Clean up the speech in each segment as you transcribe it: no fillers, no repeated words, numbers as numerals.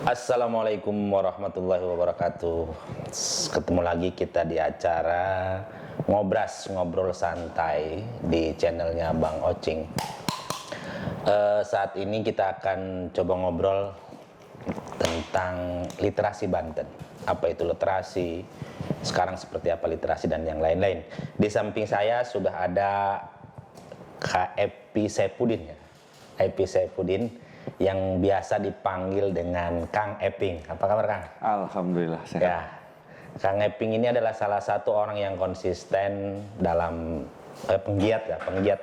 Assalamualaikum warahmatullahi wabarakatuh. Ketemu lagi kita di acara ngobrol santai di channelnya Bang Ocing. Saat ini kita akan coba ngobrol tentang literasi Banten. Apa itu literasi? Sekarang seperti apa literasi dan yang lain-lain. Di samping saya sudah ada Kak Epi Saipudin ya. Epi Saipudin yang biasa dipanggil dengan Kang Eping. Apa kabar Kang? Alhamdulillah sehat. Ya, Kang Eping ini adalah salah satu orang yang konsisten dalam penggiat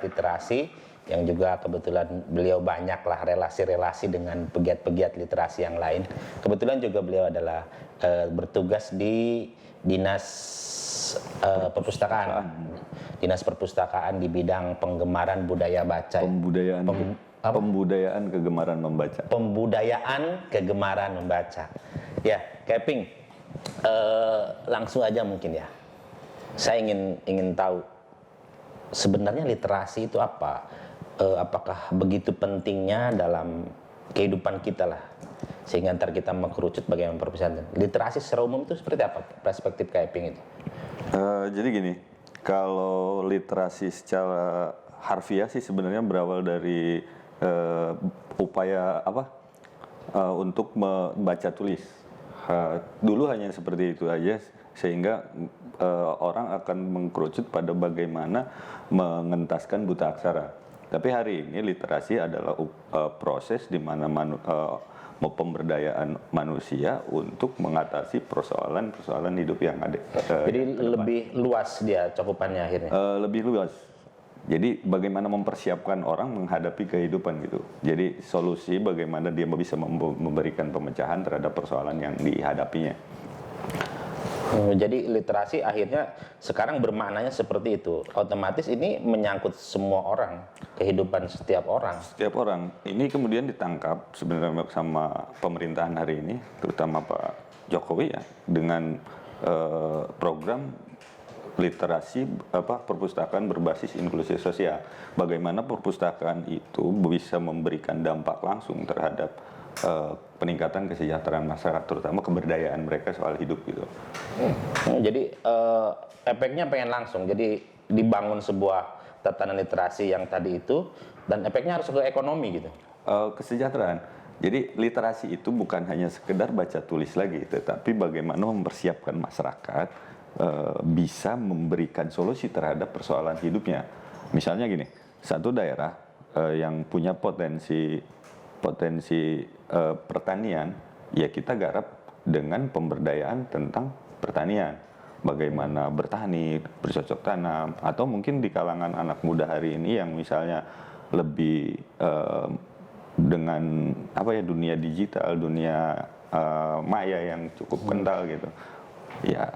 literasi, yang juga kebetulan beliau banyaklah relasi-relasi dengan pegiat-pegiat literasi yang lain. Kebetulan juga beliau adalah bertugas di dinas perpustakaan di bidang penggemaran budaya baca. Pembudayaan kegemaran membaca. Pembudayaan kegemaran membaca. Ya, Keping, langsung aja mungkin ya. Saya ingin tahu sebenarnya literasi itu apa? Apakah begitu pentingnya dalam kehidupan kita lah, sehingga ntar kita mengkerucut bagaimana perpisahan. Literasi secara umum itu seperti apa perspektif Keping itu? Jadi gini, kalau literasi secara harfiah sih sebenarnya berawal dari upaya untuk membaca tulis. Dulu hanya seperti itu aja, sehingga orang akan mengkerucut pada bagaimana mengentaskan buta aksara. Tapi hari ini literasi adalah proses di mana pemberdayaan manusia untuk mengatasi persoalan hidup yang ada. Jadi lebih luas dia cakupannya akhirnya. Lebih luas. Jadi bagaimana mempersiapkan orang menghadapi kehidupan gitu. Jadi solusi bagaimana dia bisa memberikan pemecahan terhadap persoalan yang dihadapinya. Jadi literasi akhirnya sekarang bermaknanya seperti itu. Otomatis ini menyangkut semua orang, kehidupan setiap orang. Setiap orang. Ini kemudian ditangkap sebenarnya sama pemerintahan hari ini, terutama Pak Jokowi ya, dengan program literasi perpustakaan berbasis inklusi sosial. Bagaimana perpustakaan itu bisa memberikan dampak langsung terhadap peningkatan kesejahteraan masyarakat, terutama keberdayaan mereka soal hidup gitu. Jadi efeknya pengen langsung. Jadi dibangun sebuah tatanan literasi yang tadi itu, dan efeknya harus ke ekonomi gitu. Kesejahteraan. Jadi literasi itu bukan hanya sekedar baca tulis lagi, tetapi bagaimana mempersiapkan masyarakat bisa memberikan solusi terhadap persoalan hidupnya. Misalnya gini, satu daerah yang punya potensi pertanian, ya kita garap dengan pemberdayaan tentang pertanian. Bagaimana bertani, bercocok tanam, atau mungkin di kalangan anak muda hari ini yang misalnya lebih dengan dunia digital, dunia maya yang cukup kental gitu. Ya,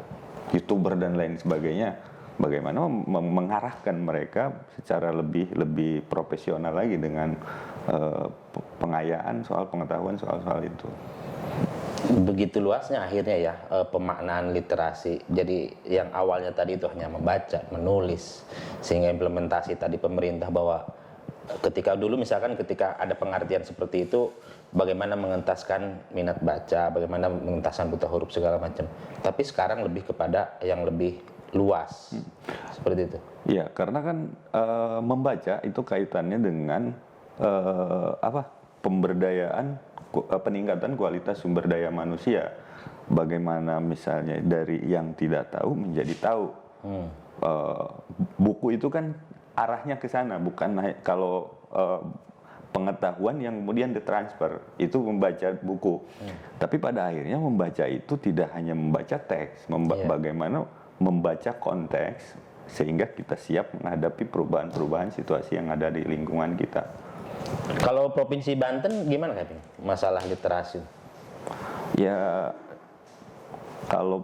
YouTuber dan lain sebagainya, bagaimana mengarahkan mereka secara lebih profesional lagi dengan pengayaan soal pengetahuan soal itu. Begitu luasnya akhirnya ya pemaknaan literasi. Jadi yang awalnya tadi itu hanya membaca, menulis, sehingga implementasi tadi pemerintah bahwa ketika dulu misalkan ketika ada pengertian seperti itu, bagaimana mengentaskan minat baca, bagaimana mengentaskan buta huruf segala macam. Tapi sekarang lebih kepada yang lebih luas, seperti itu. Iya, karena kan membaca itu kaitannya dengan pemberdayaan, peningkatan kualitas sumber daya manusia. Bagaimana misalnya dari yang tidak tahu menjadi tahu. Buku itu kan arahnya ke sana, bukan kalau pengetahuan yang kemudian ditransfer itu membaca buku. Tapi pada akhirnya membaca itu tidak hanya membaca teks, bagaimana membaca konteks sehingga kita siap menghadapi perubahan-perubahan situasi yang ada di lingkungan kita. Kalau Provinsi Banten gimana Kak masalah literasi? Ya kalau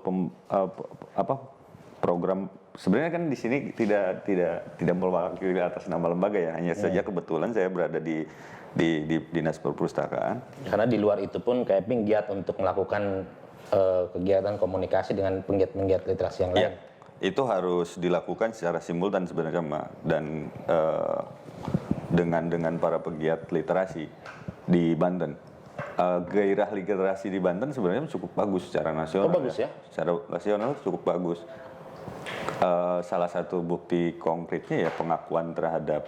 program sebenarnya kan di sini tidak mewakili atas nama lembaga ya, hanya saja kebetulan saya berada di dinas perpustakaan. Karena di luar itu pun kayak giat untuk melakukan kegiatan komunikasi dengan penggiat-penggiat literasi yang lain. Ya, itu harus dilakukan secara simultan sebenarnya dan dengan para pegiat literasi di Banten. gairah literasi di Banten sebenarnya cukup bagus secara nasional. Oh, bagus ya? Secara nasional cukup bagus. Salah satu bukti konkretnya ya pengakuan terhadap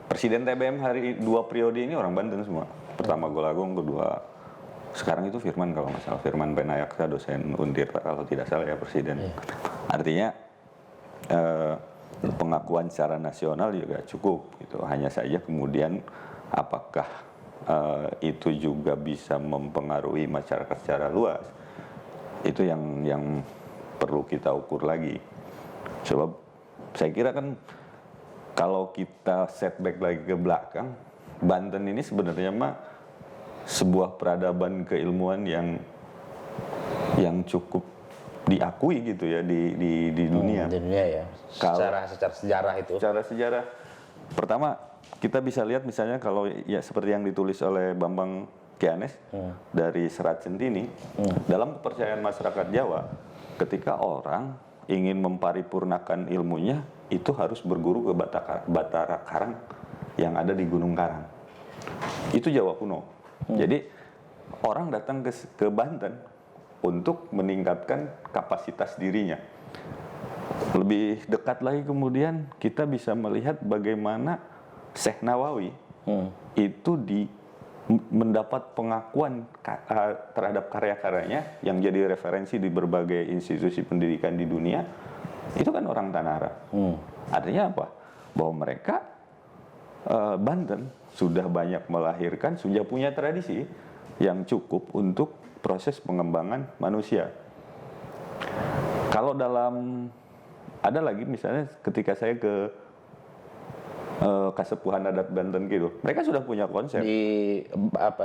Presiden TBM hari 2 periode ini orang Banten semua. Pertama Golagung, kedua sekarang itu Firman kalau nggak salah, Firman Penayaksa, dosen Untir kalau tidak salah ya Presiden. Artinya pengakuan secara nasional juga cukup gitu. Hanya saja kemudian apakah itu juga bisa mempengaruhi masyarakat secara luas, itu yang perlu kita ukur lagi. Sebab saya kira kan kalau kita setback lagi ke belakang, Banten ini sebenarnya mah sebuah peradaban keilmuan yang cukup diakui gitu ya di dunia. Di dunia ya. Secara sejarah itu. Secara sejarah, pertama kita bisa lihat misalnya kalau ya seperti yang ditulis oleh Bambang Kianes dari Serat Centini, dalam kepercayaan masyarakat Jawa, ketika orang ingin memparipurnakan ilmunya, itu harus berguru ke Batara Karang yang ada di Gunung Karang. Itu Jawa kuno. Jadi orang datang ke Banten untuk meningkatkan kapasitas dirinya. Lebih dekat lagi kemudian kita bisa melihat bagaimana Syekh Nawawi itu mendapat pengakuan terhadap karya-karyanya yang jadi referensi di berbagai institusi pendidikan di dunia. Itu kan orang Tanara. Artinya apa? Bahwa mereka Banten sudah banyak melahirkan, sudah punya tradisi yang cukup untuk proses pengembangan manusia. Kalau ada lagi misalnya ketika saya ke Kasepuhan Adat Banten gitu, mereka sudah punya konsep Di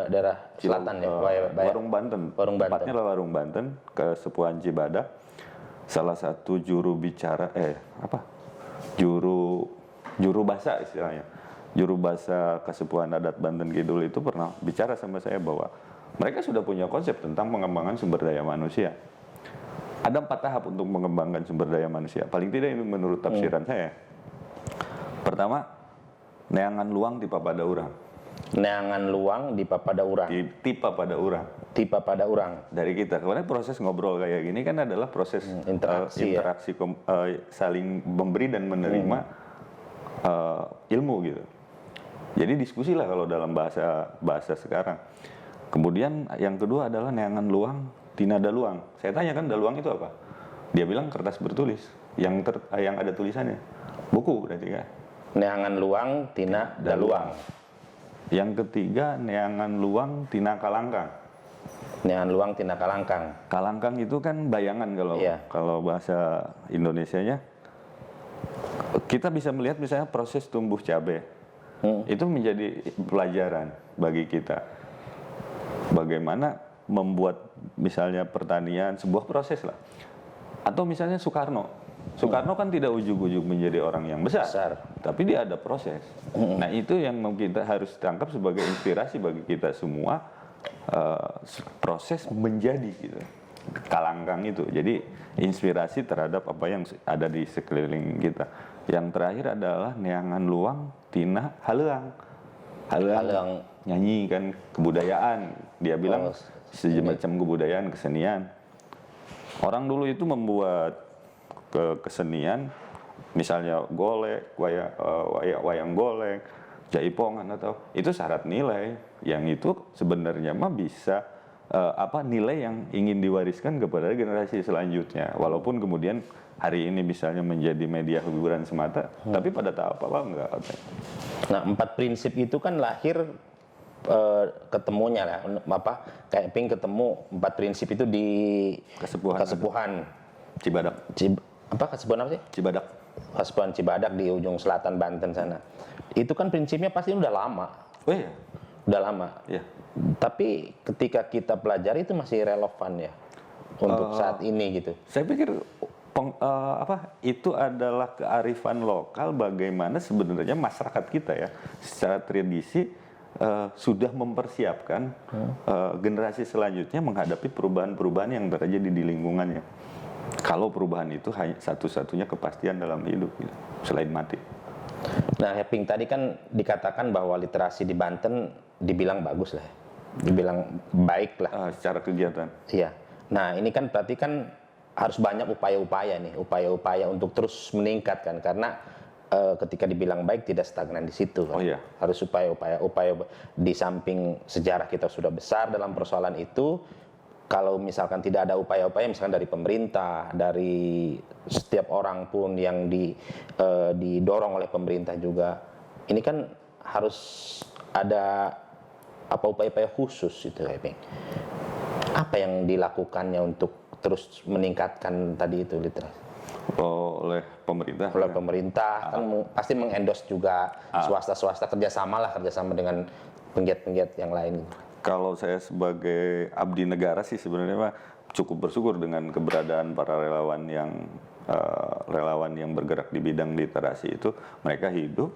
daerah selatan ya, Warung Banten. Warung Banten. Tempatnya adalah Warung Banten, Kasepuhan Cibadak. Salah satu juru bicara juru bahasa istilahnya. Juru bahasa Kasepuhan Adat Banten Kidul itu pernah bicara sama saya bahwa mereka sudah punya konsep tentang pengembangan sumber daya manusia. Ada 4 tahap untuk mengembangkan sumber daya manusia. Paling tidak ini menurut tafsiran saya. Pertama, neangan luang tipa pada urang. Neangan luang di papada urang. Tipa pada urang. Tipa pada urang. Dari kita. Karena proses ngobrol kayak gini kan adalah proses interaksi saling memberi dan menerima ilmu gitu. Jadi diskusi lah kalau dalam bahasa sekarang. Kemudian yang kedua adalah neangan luang tina daluang. Saya tanya kan daluang itu apa? Dia bilang kertas bertulis yang ada tulisannya. Buku berarti kan. Neangan luang tina daluang. Yang ketiga neangan luang tina kalangkang. Neangan luang tina kalangkang. Kalangkang itu kan bayangan kalau bahasa Indonesianya. Kita bisa melihat misalnya proses tumbuh cabai. Itu menjadi pelajaran bagi kita. Bagaimana membuat misalnya pertanian sebuah proses lah. Atau misalnya Soekarno kan tidak ujug-ujug menjadi orang yang besar. Tapi dia ada proses. Nah itu yang kita harus tangkap sebagai inspirasi bagi kita semua, proses menjadi gitu. Kalangkang itu. Jadi inspirasi terhadap apa yang ada di sekeliling kita. Yang terakhir adalah neangan luang tina haleuang. Haleuang nyanyi kan kebudayaan. Dia bilang semacam kebudayaan, kesenian. Orang dulu itu membuat kesenian, misalnya golek, wayang golek, jaipongan atau itu syarat nilai. Yang itu sebenarnya mah bisa nilai yang ingin diwariskan kepada generasi selanjutnya. Walaupun kemudian hari ini misalnya menjadi media hiburan semata, tapi pada tahap apa enggak. Nah 4 prinsip itu kan lahir ketemunya lah, kayak Ping ketemu 4 prinsip itu di Kasepuhan Cibadak. Kasepuhan apa sih? Cibadak. Kasepuhan Cibadak di ujung selatan Banten sana. Itu kan prinsipnya pasti udah lama. Oh iya. Udah lama. Iya. Tapi ketika kita pelajari itu masih relevan ya untuk saat ini gitu. Saya pikir itu adalah kearifan lokal bagaimana sebenarnya masyarakat kita ya secara tradisi sudah mempersiapkan generasi selanjutnya menghadapi perubahan-perubahan yang terjadi di lingkungannya. Kalau perubahan itu hanya satu-satunya kepastian dalam hidup gitu, selain mati. Nah, Ping tadi kan dikatakan bahwa literasi di Banten dibilang bagus lah. dibilang baik lah. Secara kegiatan. Iya. Nah, ini kan berarti kan harus banyak upaya-upaya nih, upaya-upaya untuk terus meningkat kan, karena ketika dibilang baik tidak stagnan di situ kan. Oh iya. Harus upaya di samping sejarah kita sudah besar dalam persoalan itu, kalau misalkan tidak ada upaya-upaya misalkan dari pemerintah, dari setiap orang pun yang didorong oleh pemerintah juga, ini kan harus ada apa upaya-upaya khusus itu, Eping. Apa yang dilakukannya untuk terus meningkatkan tadi itu literasi? Oleh pemerintah. Oleh pemerintah kan pasti mengendorse juga swasta-swasta, kerjasama dengan penggiat-penggiat yang lain. Kalau saya sebagai abdi negara sih sebenarnya mah cukup bersyukur dengan keberadaan para relawan yang bergerak di bidang literasi itu. Mereka hidup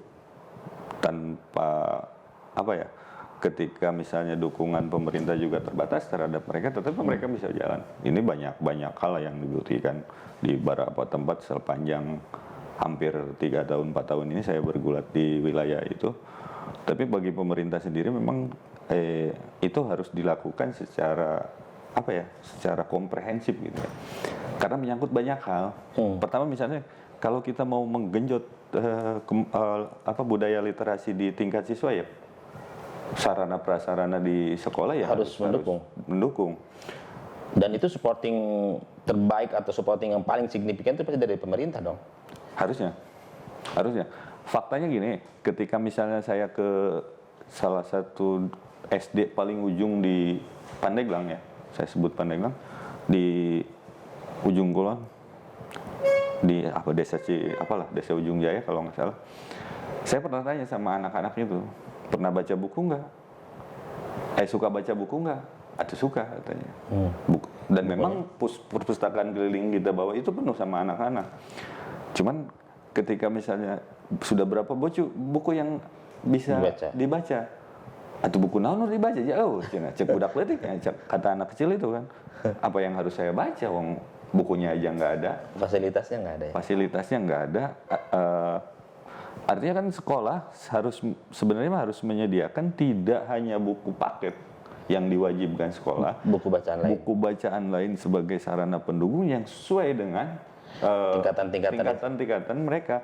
tanpa apa ya, ketika misalnya dukungan pemerintah juga terbatas terhadap mereka, tetapi mereka bisa jalan. Ini banyak hal yang dibuktikan di beberapa tempat sepanjang hampir 3 tahun 4 tahun ini saya bergulat di wilayah itu. Tapi bagi pemerintah sendiri memang itu harus dilakukan secara apa ya, secara komprehensif gitu ya. Karena menyangkut banyak hal. Pertama misalnya kalau kita mau menggenjot budaya literasi di tingkat siswa ya, sarana prasarana di sekolah ya harus mendukung. Dan itu supporting terbaik atau supporting yang paling signifikan itu pasti dari pemerintah dong. Harusnya. Faktanya gini, ketika misalnya saya ke salah satu SD paling ujung di Pandeglang ya, saya sebut Pandeglang, di ujung kulon, di desa Ujung Jaya kalau nggak salah. Saya pernah tanya sama anak-anak itu, pernah baca buku nggak? Suka baca buku nggak? Atau suka katanya. Dan memang perpustakaan keliling kita bawa itu penuh sama anak-anak. Cuman ketika misalnya sudah berapa buku yang bisa dibaca atau buku naon dibaca jauh, cek budak leutik kata anak kecil itu kan. Apa yang harus saya baca? Wong bukunya aja nggak ada. Fasilitasnya nggak ada ya? Fasilitasnya nggak ada. Artinya kan sekolah sebenarnya harus menyediakan tidak hanya buku paket yang diwajibkan sekolah, buku bacaan lain sebagai sarana pendukung yang sesuai dengan tingkatan mereka.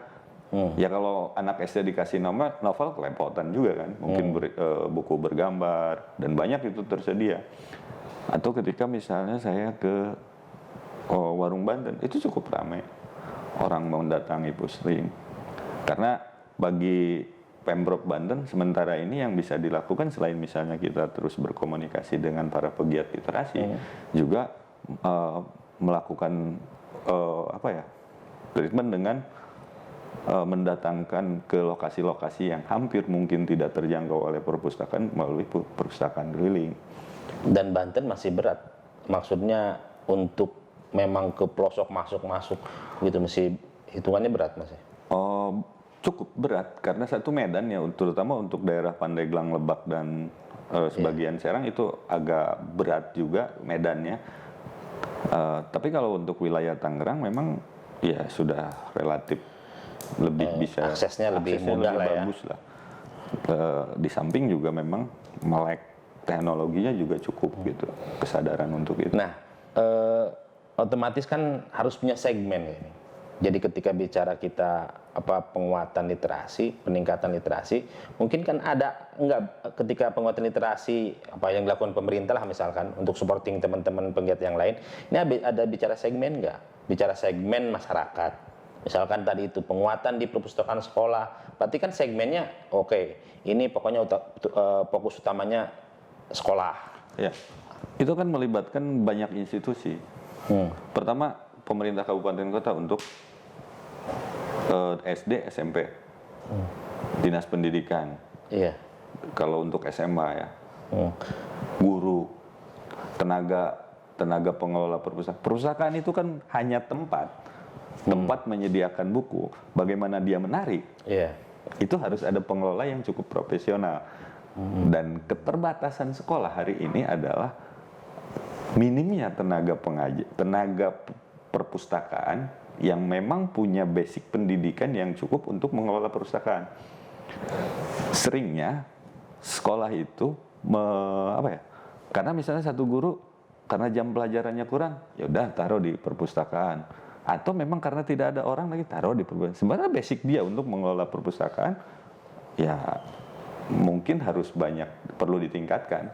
Ya kalau anak SD dikasih novel kelepotan juga kan, mungkin buku bergambar dan banyak itu tersedia. Atau ketika misalnya saya ke warung Banten, itu cukup ramai orang mendatangi pusling. Karena bagi Pemprov Banten sementara ini yang bisa dilakukan selain misalnya kita terus berkomunikasi dengan para pegiat literasi, juga melakukan treatment dengan mendatangkan ke lokasi-lokasi yang hampir mungkin tidak terjangkau oleh perpustakaan melalui perpustakaan keliling. Dan Banten masih berat, maksudnya untuk memang ke pelosok masuk gitu, masih hitungannya berat masih. Cukup berat karena satu medan ya, terutama untuk daerah Pandeglang, Lebak dan sebagian Serang itu agak berat juga medannya. Tapi kalau untuk wilayah Tangerang memang ya sudah relatif lebih bisa aksesnya lebih mudah lah ya. Bagus lah. Di samping juga memang melek teknologinya juga cukup gitu, kesadaran untuk itu. Nah, otomatis kan harus punya segmen ini. Jadi ketika bicara kita penguatan literasi, peningkatan literasi, mungkin kan ada ketika penguatan literasi yang dilakukan pemerintah lah misalkan untuk supporting teman-teman penggiat yang lain, ini ada bicara segmen nggak? Bicara segmen masyarakat. Misalkan tadi itu penguatan di perpustakaan sekolah, berarti kan segmennya ini pokoknya fokus utamanya sekolah. Ya, itu kan melibatkan banyak institusi. Pertama pemerintah kabupaten kota untuk SD, SMP, dinas pendidikan. Iya. Kalau untuk SMA ya, guru, tenaga pengelola perpustakaan. Perpustakaan itu kan hanya tempat menyediakan buku. Bagaimana dia menarik? Iya. Itu harus ada pengelola yang cukup profesional. Dan keterbatasan sekolah hari ini adalah minimnya tenaga perpustakaan yang memang punya basic pendidikan yang cukup untuk mengelola perpustakaan. Seringnya sekolah itu apa ya? Karena misalnya satu guru karena jam pelajarannya kurang, ya udah taruh di perpustakaan. Atau memang karena tidak ada orang lagi taruh di perpustakaan. Sebenarnya basic dia untuk mengelola perpustakaan ya mungkin harus banyak perlu ditingkatkan.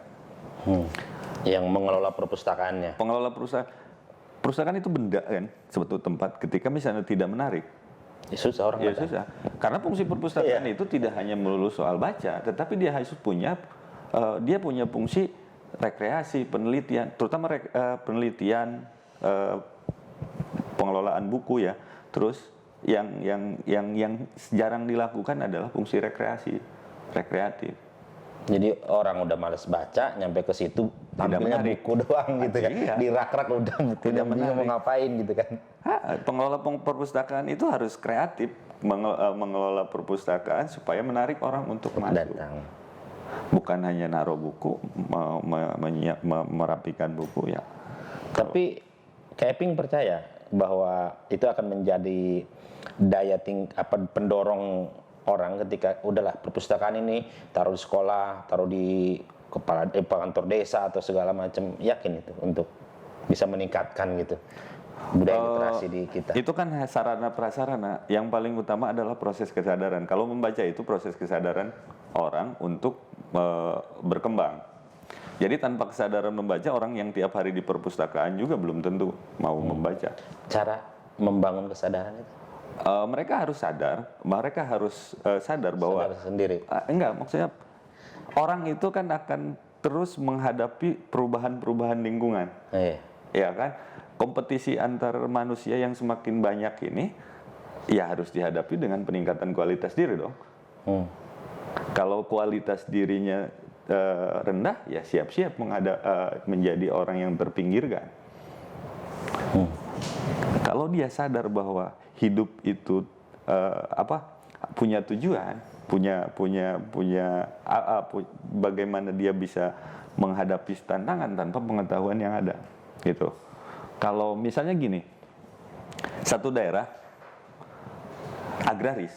Yang mengelola perpustakaannya. Pengelola perpustakaan itu benda kan, suatu tempat ketika misalnya tidak menarik. Ya, susah orang Ya datang. susah. Karena fungsi perpustakaan itu tidak hanya melulu soal baca, tetapi dia harus punya fungsi rekreasi, penelitian, terutama penelitian pengelolaan buku ya. Terus yang jarang dilakukan adalah fungsi rekreatif. Jadi orang udah males baca, nyampe ke situ tampilnya menarik. buku doang gitu ya. Iya. Di rak-rak udah bukunya bingung mau ngapain gitu kan. Pengelola perpustakaan itu harus kreatif mengelola perpustakaan supaya menarik orang untuk masuk. Datang. Bukan hanya naruh buku, merapikan buku ya. Tapi Keping percaya bahwa itu akan menjadi daya pendorong orang ketika udahlah perpustakaan ini taruh di sekolah, taruh di kantor desa atau segala macam, yakin itu untuk bisa meningkatkan gitu budaya literasi di kita. Itu kan sarana prasarana, yang paling utama adalah proses kesadaran. Kalau membaca itu proses kesadaran orang untuk berkembang. Jadi tanpa kesadaran membaca, orang yang tiap hari di perpustakaan juga belum tentu mau membaca. Cara membangun kesadaran itu Mereka harus sadar bahwa sadar sendiri. enggak, maksudnya orang itu kan akan terus menghadapi perubahan-perubahan lingkungan. Iya. Ya kan? Kompetisi antar manusia yang semakin banyak ini ya harus dihadapi dengan peningkatan kualitas diri dong. Kalau kualitas dirinya rendah, ya siap-siap menjadi orang yang terpinggirkan. Kalau dia sadar bahwa hidup itu punya tujuan, bagaimana dia bisa menghadapi tantangan tanpa pengetahuan yang ada, gitu. Kalau misalnya gini, satu daerah agraris,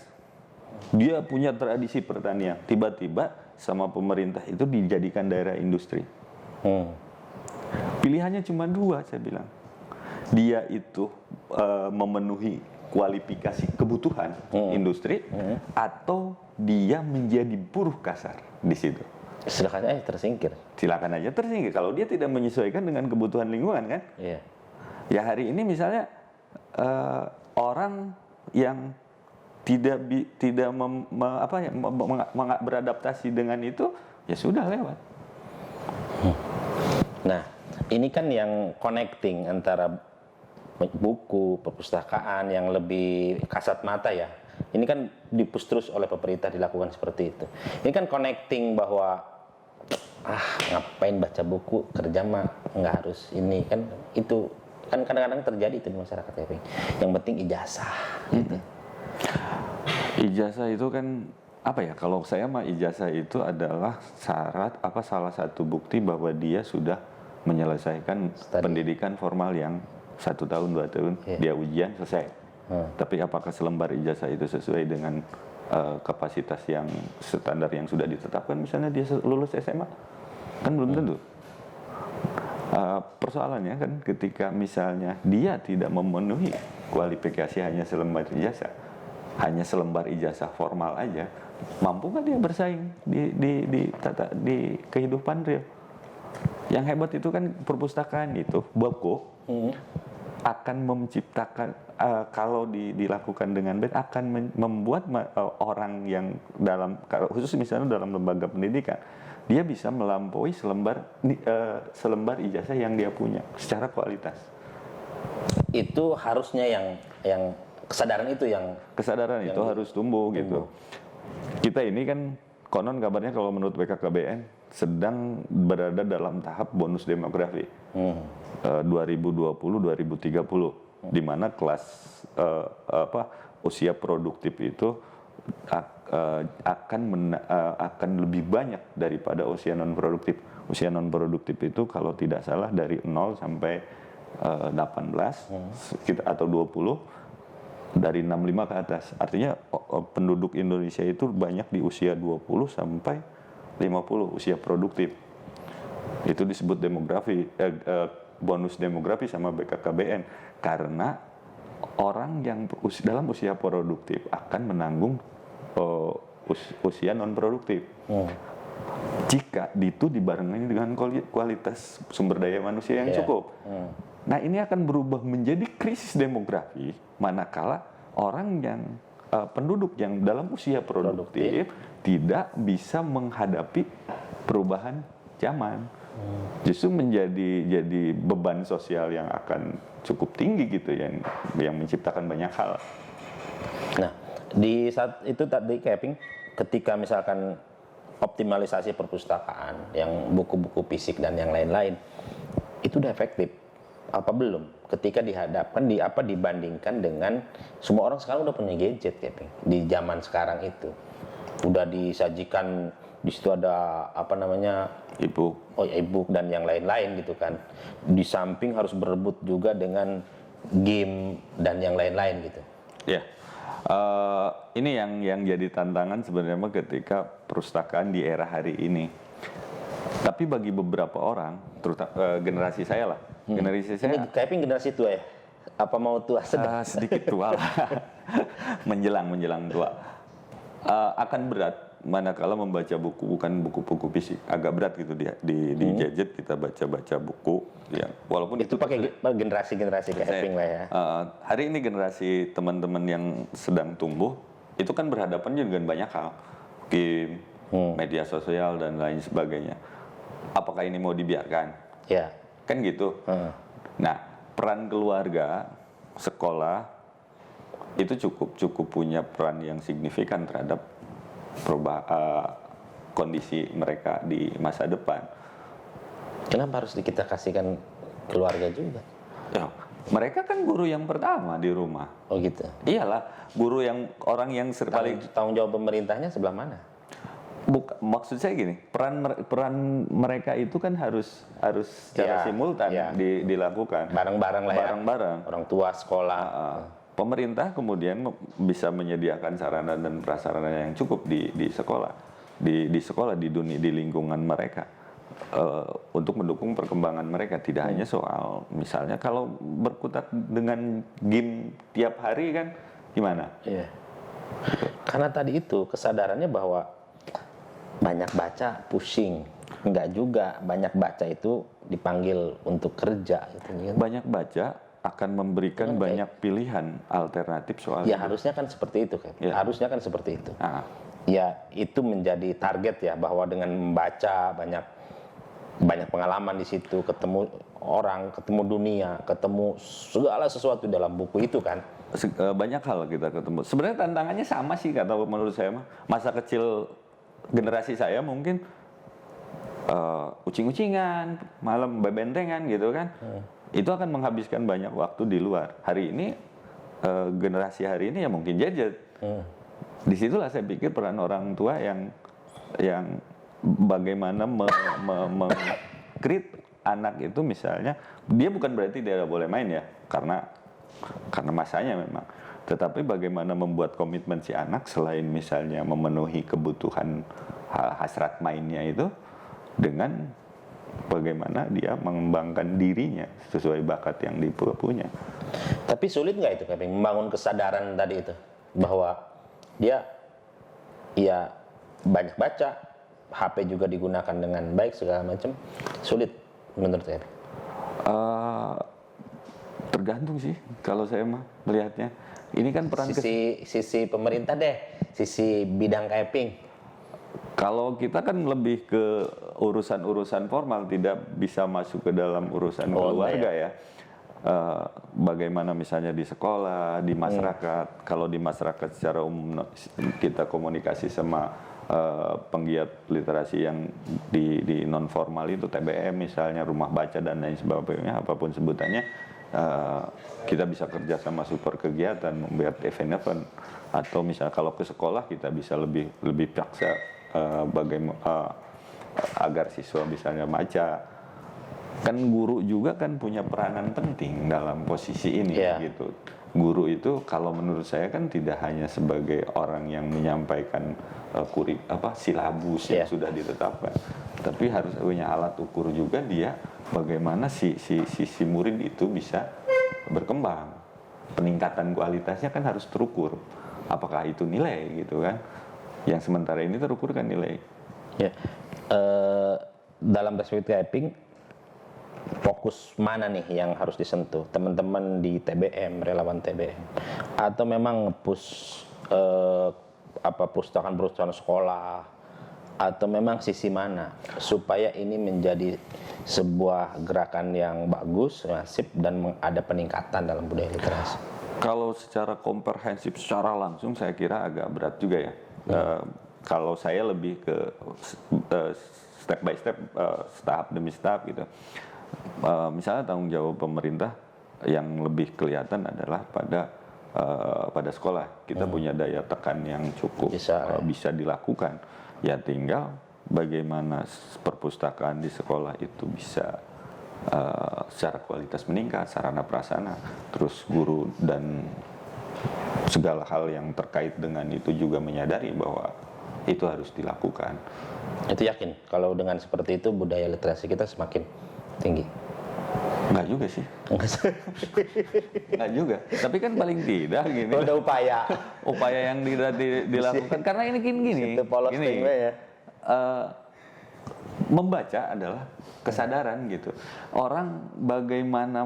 dia punya tradisi pertanian, tiba-tiba sama pemerintah itu dijadikan daerah industri. Pilihannya cuma dua, saya bilang. Dia itu memenuhi kualifikasi kebutuhan industri, atau dia menjadi buruh kasar di situ. Silakan aja tersingkir. Silakan aja tersingkir kalau dia tidak menyesuaikan dengan kebutuhan lingkungan kan. Iya. Ya hari ini misalnya orang yang tidak beradaptasi dengan itu, ya sudah lewat. Nah, ini kan yang connecting antara buku, perpustakaan yang lebih kasat mata ya. Ini kan dipus terus oleh pemerintah dilakukan seperti itu. Ini kan connecting bahwa ngapain baca buku, kerja mah nggak harus ini kan, itu kan kadang-kadang terjadi itu di masyarakat ya. Yang penting ijazah gitu. Ijazah itu kan apa ya, kalau saya mah ijazah itu adalah salah satu bukti bahwa dia sudah menyelesaikan pendidikan formal yang 1 tahun 2 tahun, dia ujian selesai. Tapi apakah selembar ijazah itu sesuai dengan kapasitas yang standar yang sudah ditetapkan? Misalnya dia lulus SMA, kan belum tentu. Persoalannya kan ketika misalnya dia tidak memenuhi kualifikasi hanya selembar ijazah formal aja, mampu nggak dia bersaing di kehidupan real? Yang hebat itu kan perpustakaan itu, buku akan menciptakan, kalau dilakukan dengan baik, akan membuat orang yang khusus misalnya dalam lembaga pendidikan, dia bisa melampaui selembar ijazah yang dia punya secara kualitas. Itu harusnya yang kesadaran itu itu harus tumbuh gitu. Kita ini kan konon kabarnya kalau menurut BKKBN sedang berada dalam tahap bonus demografi 2020-2030, di mana kelas usia produktif itu akan lebih banyak daripada usia non produktif. Usia non produktif itu kalau tidak salah dari 0 sampai 18 atau 20, dari 65 ke atas. Artinya penduduk Indonesia itu banyak di usia 20 sampai 50 usia produktif. Itu disebut bonus demografi sama BKKBN karena orang yang dalam usia produktif akan menanggung usia non produktif. Jika itu dibarengi dengan kualitas sumber daya manusia yang cukup. Nah, ini akan berubah menjadi krisis demografi manakala orang yang penduduk yang dalam usia produktif tidak bisa menghadapi perubahan zaman. Justru jadi beban sosial yang akan cukup tinggi gitu yang menciptakan banyak hal. Nah, di saat itu tadi Keping, ketika misalkan optimalisasi perpustakaan yang buku-buku fisik dan yang lain-lain itu udah efektif apa belum ketika dihadapkan dibandingkan dengan semua orang sekarang udah punya gadget Keping di zaman sekarang itu udah disajikan di situ ada e-book dan yang lain-lain gitu kan, di samping harus berebut juga dengan game dan yang lain-lain gitu ya. Ini yang jadi tantangan sebenarnya ketika perpustakaan di era hari ini. Tapi bagi beberapa orang, terutama generasi saya lah, generasi saya. Ini Keping generasi tua ya? Apa mau tua sedang? Sedikit tua lah, menjelang tua. Akan berat manakala membaca buku, bukan buku-buku fisik, agak berat gitu di gadget kita baca buku. Ya, walaupun itu pakai generasi Keping lah ya. Hari ini generasi teman-teman yang sedang tumbuh itu kan berhadapan dengan banyak hal, game, media sosial dan lain sebagainya. Apakah ini mau dibiarkan? Ya. Kan gitu. Nah, peran keluarga, sekolah itu cukup punya peran yang signifikan terhadap kondisi mereka di masa depan. Kenapa harus kita kasihkan keluarga juga? Ya, mereka kan guru yang pertama di rumah. Oh gitu. Iyalah, guru yang orang yang paling tanggung jawab pemerintahnya sebelah mana? Maksud saya gini, peran mereka itu kan harus secara simultan dilakukan. Bareng-bareng lah ya. Bareng-bareng. Orang tua, sekolah. Pemerintah kemudian bisa menyediakan sarana dan prasarana yang cukup di sekolah, di sekolah, di dunia, di lingkungan mereka untuk mendukung perkembangan mereka. Tidak hanya soal misalnya kalau berkutat dengan game tiap hari kan gimana? Iya. Karena tadi itu kesadarannya bahwa banyak baca pusing, enggak juga banyak baca itu dipanggil untuk kerja gitu kan. Banyak baca akan memberikan banyak pilihan alternatif soal ya hidup. Harusnya kan seperti itu kan. Ya. Harusnya kan seperti itu. Ya itu menjadi target ya, bahwa dengan membaca banyak pengalaman di situ, ketemu orang, ketemu dunia, ketemu segala sesuatu dalam buku itu kan. Banyak hal kita ketemu. Sebenarnya tantangannya sama sih kata menurut saya mah. Masa kecil generasi saya mungkin ucing-ucingan, malam bebentengan gitu kan. Itu akan menghabiskan banyak waktu di luar. Hari ini generasi hari ini ya mungkin gadget. Disitulah saya pikir peran orang tua yang bagaimana meng-create anak itu, misalnya dia bukan berarti dia tidak boleh main ya, karena masanya memang. Tetapi bagaimana membuat komitmen si anak selain misalnya memenuhi kebutuhan hasrat mainnya itu dengan bagaimana dia mengembangkan dirinya sesuai bakat yang dia punya. Tapi sulit nggak itu Keping membangun kesadaran tadi itu, bahwa dia ya banyak baca, HP juga digunakan dengan baik segala macam, sulit menurut Keping? Tergantung sih kalau saya mah melihatnya. Ini kan peran sisi pemerintah deh, sisi bidang Keping. Kalau kita kan lebih ke urusan-urusan formal, tidak bisa masuk ke dalam urusan keluarga ya. Bagaimana misalnya di sekolah, di masyarakat. Kalau di masyarakat secara umum kita komunikasi sama penggiat literasi yang di non formal itu, TBM misalnya, rumah baca dan lain sebagainya, apapun sebutannya, kita bisa kerja sama super kegiatan, membuat event-event. Atau misalnya kalau ke sekolah kita bisa lebih paksa bagaimana agar siswa misalnya baca. Kan guru juga kan punya peranan penting dalam posisi ini gitu. guru itu kalau menurut saya kan tidak hanya sebagai orang yang menyampaikan silabus yang sudah ditetapkan, tapi harus punya alat ukur juga dia bagaimana si murid itu bisa berkembang. Peningkatan kualitasnya kan harus terukur. Apakah itu nilai gitu kan? Yang sementara ini terukur kan nilai. Ya. Dalam perspektif Keping, fokus mana nih yang harus disentuh? Teman-teman di TBM, relawan TBM, atau memang nge-push perusahaan sekolah, atau memang sisi mana supaya ini menjadi sebuah gerakan yang bagus, masif, dan ada peningkatan dalam budaya literasi? Kalau secara komprehensif, secara langsung saya kira agak berat juga ya. Kalau saya lebih ke step by step, tahap demi tahap gitu. Misalnya tanggung jawab pemerintah yang lebih kelihatan adalah pada sekolah. Kita punya daya tekan yang cukup bisa dilakukan. Ya tinggal bagaimana perpustakaan di sekolah itu bisa secara kualitas meningkat, sarana prasarana, terus guru dan segala hal yang terkait dengan itu juga menyadari bahwa itu harus dilakukan. Itu yakin kalau dengan seperti itu budaya literasi kita semakin tinggi? Enggak juga sih. Enggak juga. Tapi kan paling tidak gini. Ada upaya yang dilakukan. Karena ini gini. Membaca adalah kesadaran gitu. Orang bagaimana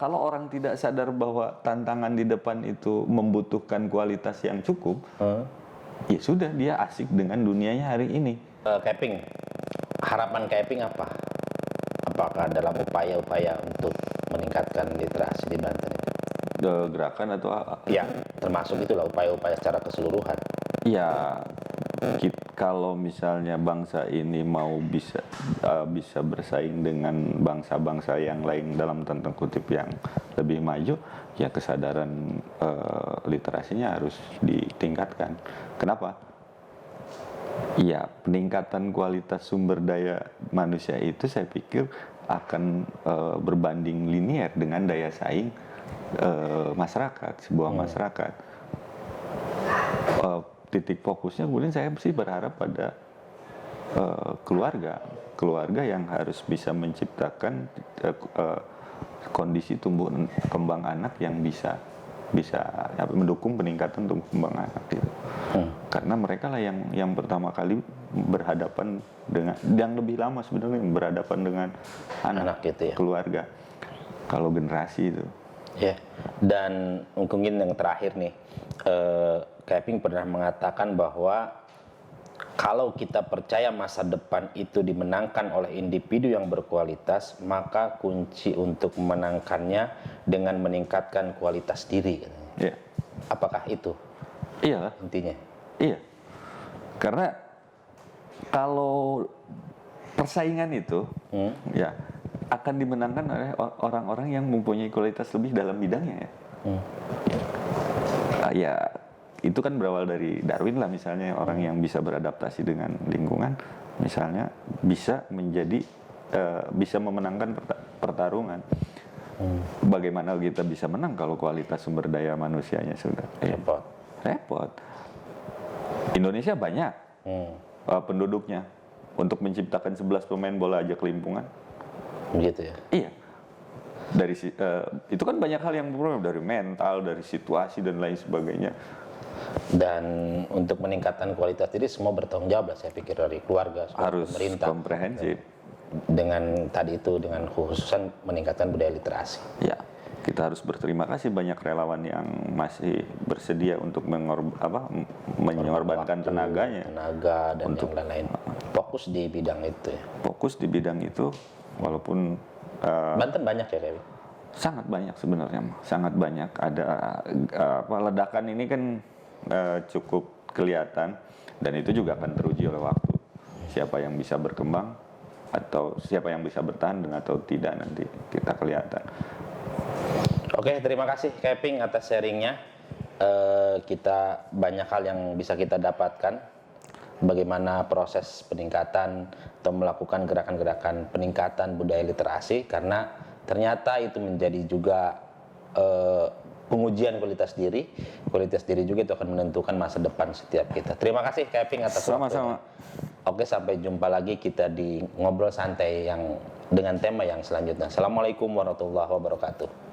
kalau orang tidak sadar bahwa tantangan di depan itu membutuhkan kualitas yang cukup, ya sudah dia asik dengan dunianya hari ini. Keping, harapan Keping apa? Apakah dalam upaya-upaya untuk meningkatkan literasi di Banten itu? Gerakan atau ya, termasuk itulah upaya-upaya secara keseluruhan. Ya, kalau misalnya bangsa ini mau bisa bersaing dengan bangsa-bangsa yang lain dalam tanda kutip yang lebih maju, ya kesadaran literasinya harus ditingkatkan. Kenapa? Ya, peningkatan kualitas sumber daya manusia itu saya pikir akan berbanding linear dengan daya saing sebuah masyarakat. Titik fokusnya kemudian saya sih berharap pada keluarga yang harus bisa menciptakan kondisi tumbuh kembang anak yang bisa mendukung peningkatan tumbuh kembang anak gitu. Karena mereka lah yang pertama kali berhadapan dengan, yang lebih lama sebenarnya berhadapan dengan anak gitu ya, keluarga. Kalau generasi itu. Ya. Dan mungkin yang terakhir nih, Keping pernah mengatakan bahwa kalau kita percaya masa depan itu dimenangkan oleh individu yang berkualitas, maka kunci untuk memenangkannya dengan meningkatkan kualitas diri. Iya. Apakah itu? Iya. Intinya. Iya. Karena kalau persaingan itu, ya akan dimenangkan oleh orang-orang yang mempunyai kualitas lebih dalam bidangnya ya. Ya. Itu kan berawal dari Darwin lah misalnya, orang yang bisa beradaptasi dengan lingkungan misalnya bisa memenangkan pertarungan. Bagaimana kita bisa menang kalau kualitas sumber daya manusianya sudah repot. Indonesia banyak penduduknya untuk menciptakan 11 pemain bola aja kelimpungan. Begitu ya? Iya. Itu kan banyak hal yang berubah, dari mental, dari situasi dan lain sebagainya. Dan untuk meningkatkan kualitas diri semua bertanggung jawab lah, saya pikir, dari keluarga, harus pemerintah, komprehensif. Dengan tadi itu, dengan khususan meningkatkan budaya literasi. Ya, kita harus berterima kasih banyak relawan yang masih bersedia untuk mengorbankan tenaga dan yang lain-lain. Fokus di bidang itu ya. Fokus di bidang itu, walaupun Banten banyak ya Kevin? Sangat banyak sebenarnya, sangat banyak. Ada ledakan ini kan cukup kelihatan, dan itu juga akan teruji oleh waktu. Siapa yang bisa berkembang atau siapa yang bisa bertahan dan atau tidak, nanti kita kelihatan. Oke, terima kasih Keping atas sharingnya. Kita banyak hal yang bisa kita dapatkan, bagaimana proses peningkatan atau melakukan gerakan-gerakan peningkatan budaya literasi, karena ternyata itu menjadi juga pengujian kualitas diri juga itu akan menentukan masa depan setiap kita. Terima kasih Kevin atas Sama-sama. waktunya. Oke, sampai jumpa lagi kita di ngobrol santai yang dengan tema yang selanjutnya. Assalamualaikum warahmatullahi wabarakatuh.